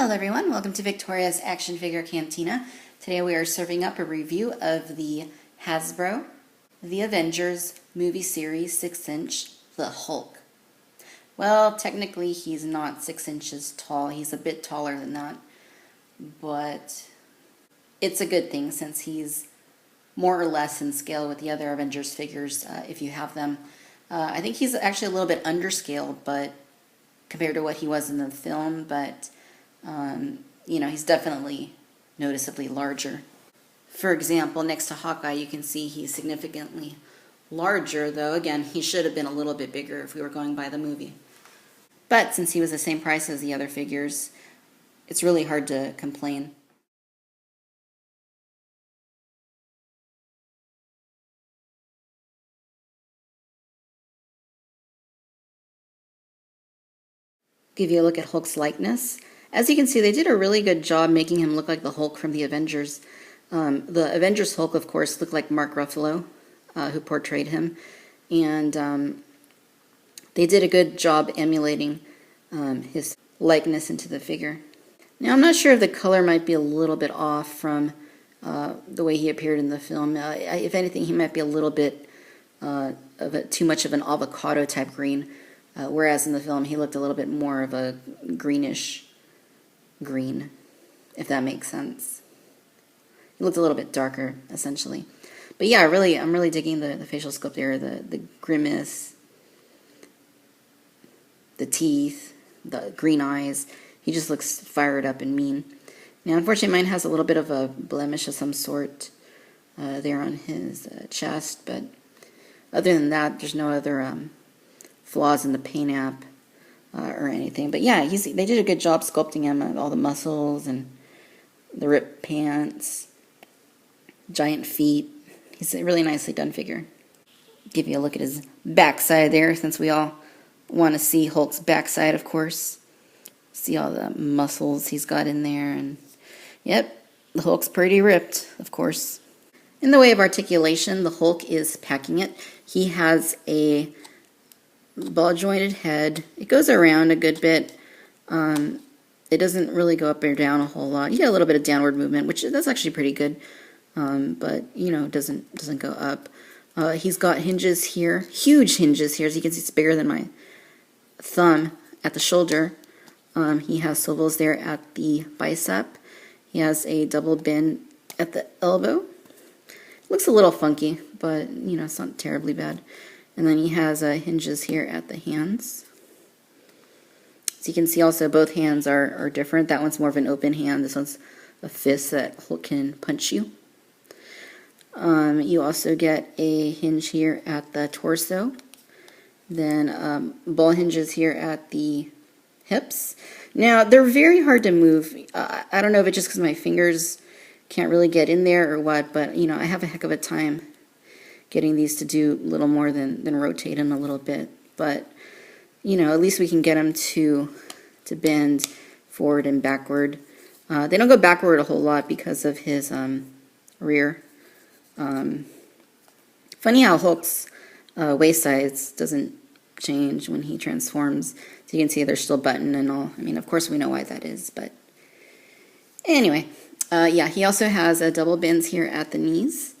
Hello everyone, welcome to Victoria's Action Figure Cantina. Today we are serving up a review of the Hasbro The Avengers movie series 6-inch, The Hulk. Well, technically he's not 6 inches tall, he's a bit taller than that, but it's a good thing since he's more or less in scale with the other Avengers figures if you have them. I think he's actually a little bit underscaled, but compared to what he was in the film, but he's definitely noticeably larger. For example, next to Hawkeye, you can see he's significantly larger, though again, he should have been a little bit bigger if we were going by the movie. But since he was the same price as the other figures, it's really hard to complain. Give you a look at Hulk's likeness. As you can see, they did a really good job making him look like the Hulk from the Avengers. The Avengers Hulk, of course, looked like Mark Ruffalo, who portrayed him. And they did a good job emulating his likeness into the figure. Now, I'm not sure if the color might be a little bit off from the way he appeared in the film. If anything, he might be a little bit too much of an avocado type green. Whereas in the film, he looked a little bit more of a greenish green, if that makes sense. He looked a little bit darker, essentially. But yeah, I'm really digging the facial sculpt there, the grimace, the teeth, the green eyes. He just looks fired up and mean. Now, unfortunately, mine has a little bit of a blemish of some sort there on his chest, but other than that, there's no other flaws in the paint app or anything. But yeah, they did a good job sculpting him, all the muscles and the ripped pants, giant feet. He's a really nicely done figure. Give you a look at his backside there, since we all want to see Hulk's backside, of course. See all the muscles he's got in there, and yep, the Hulk's pretty ripped, of course. In the way of articulation, the Hulk is packing it. He has a ball-jointed head. It goes around a good bit. It doesn't really go up or down a whole lot. You get a little bit of downward movement, which that's actually pretty good. But doesn't go up. He's got hinges here, huge hinges here. As you can see, it's bigger than my thumb at the shoulder. He has swivels there at the bicep. He has a double bend at the elbow. Looks a little funky, but it's not terribly bad. And then he has hinges here at the hands. So you can see also both hands are different. That one's more of an open hand. This one's a fist that Hulk can punch you. You also get a hinge here at the torso. Then ball hinges here at the hips. Now, they're very hard to move. I don't know if it's just because my fingers can't really get in there or what, but I have a heck of a time getting these to do a little more than rotate them a little bit. But, at least we can get them to bend forward and backward. They don't go backward a whole lot because of his rear. Funny how Hulk's waist size doesn't change when he transforms. So you can see they're still buttoned and all. I mean, of course we know why that is, but anyway. Yeah, he also has a double bends here at the knees.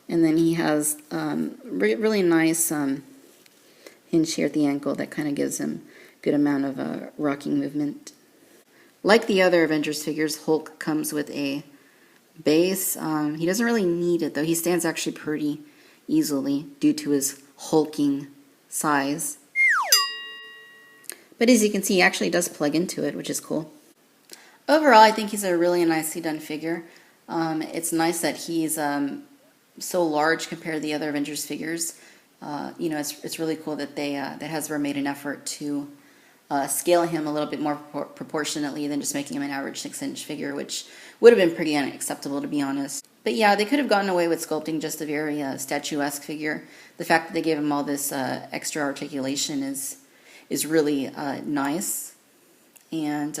And then he has really nice hinge here at the ankle that kind of gives him a good amount of rocking movement. Like the other Avengers figures, Hulk comes with a base. He doesn't really need it, though. He stands actually pretty easily due to his hulking size. But as you can see, he actually does plug into it, which is cool. Overall, I think he's a really nicely done figure. It's nice that he's so large compared to the other Avengers figures. It's really cool that that Hasbro made an effort to scale him a little bit more proportionately than just making him an average 6-inch figure, which would have been pretty unacceptable, to be honest. But yeah, they could have gotten away with sculpting just a very statuesque figure. The fact that they gave him all this extra articulation is really nice. And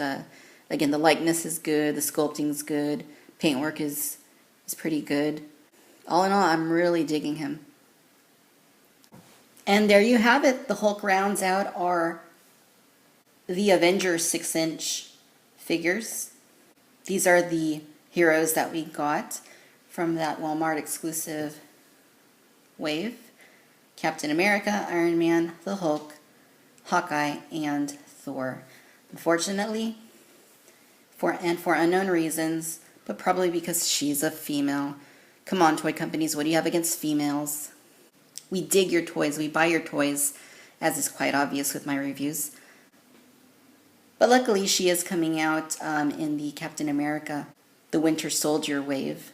again, the likeness is good, the sculpting's good, paintwork is pretty good. All in all, I'm really digging him. And there you have it. The Hulk rounds out our The Avengers 6-inch figures. These are the heroes that we got from that Walmart exclusive wave. Captain America, Iron Man, the Hulk, Hawkeye, and Thor. Unfortunately, for unknown reasons, but probably because she's a female. Come on, toy companies, what do you have against females? We dig your toys, we buy your toys, as is quite obvious with my reviews. But luckily, she is coming out in the Captain America, the Winter Soldier wave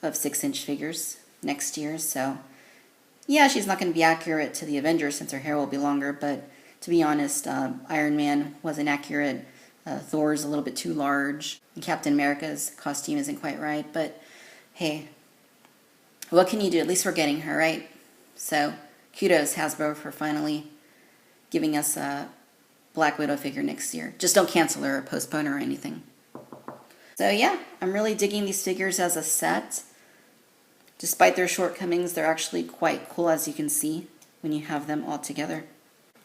of 6-inch figures next year. So, yeah, she's not going to be accurate to the Avengers since her hair will be longer. But to be honest, Iron Man wasn't accurate. Thor's a little bit too large. And Captain America's costume isn't quite right. But hey, what can you do? At least we're getting her, right? So kudos, Hasbro, for finally giving us a Black Widow figure next year. Just don't cancel her or postpone her or anything. So yeah, I'm really digging these figures as a set. Despite their shortcomings, they're actually quite cool, as you can see when you have them all together.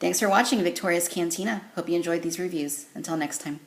Thanks for watching Victoria's Cantina. Hope you enjoyed these reviews. Until next time.